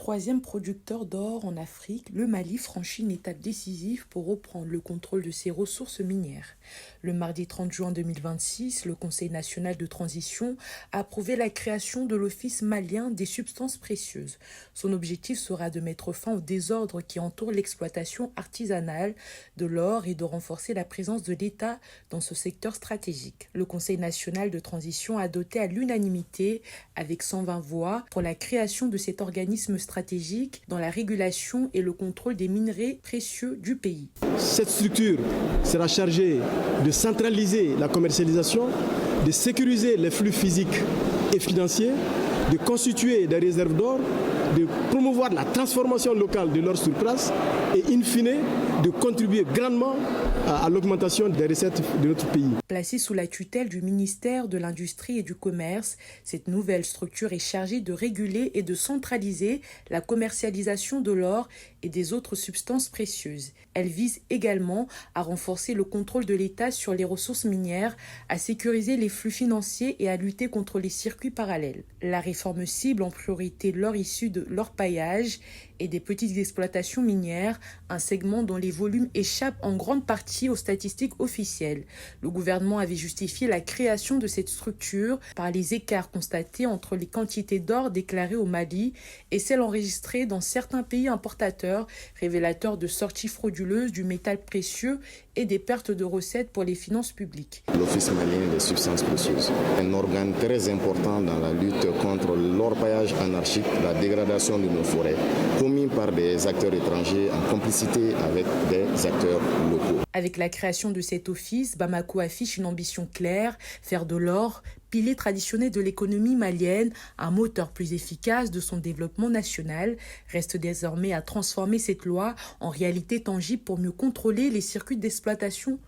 troisième producteur d'or en Afrique, le Mali franchit une étape décisive pour reprendre le contrôle de ses ressources minières. Le mardi 30 juin 2026, le Conseil national de transition a approuvé la création de l'Office malien des substances précieuses. Son objectif sera de mettre fin au désordre qui entoure l'exploitation artisanale de l'or et de renforcer la présence de l'État dans ce secteur stratégique. Le Conseil national de transition a adopté à l'unanimité, avec 120 voix, pour la création de cet organisme stratégique dans la régulation et le contrôle des minerais précieux du pays. Cette structure sera chargée de centraliser la commercialisation, de sécuriser les flux physiques et financiers, de constituer des réserves d'or, de promouvoir la transformation locale de l'or sur place et, in fine, de contribuer grandement à l'augmentation des recettes de notre pays. Placée sous la tutelle du ministère de l'Industrie et du Commerce, cette nouvelle structure est chargée de réguler et de centraliser la commercialisation de l'or et des autres substances précieuses. Elle vise également à renforcer le contrôle de l'État sur les ressources minières, à sécuriser les flux financiers et à lutter contre les circuits parallèles. La réforme cible en priorité l'or issu de l'orpaillage et des petites exploitations minières, un segment dont les volumes échappent en grande partie aux statistiques officielles. Le gouvernement avait justifié la création de cette structure par les écarts constatés entre les quantités d'or déclarées au Mali et celles enregistrées dans certains pays importateurs, révélateurs de sorties frauduleuses du métal précieux et des pertes de recettes pour les finances publiques. L'Office malien des substances précieuses, un organe très important dans la lutte contre l'orpaillage anarchique, la dégradation de nos forêts, commis par des acteurs étrangers en complicité avec des acteurs locaux. Avec la création de cet office, Bamako affiche une ambition claire, faire de l'or, pilier traditionnel de l'économie malienne, un moteur plus efficace de son développement national. Reste désormais à transformer cette loi en réalité tangible pour mieux contrôler les circuits d'exploitation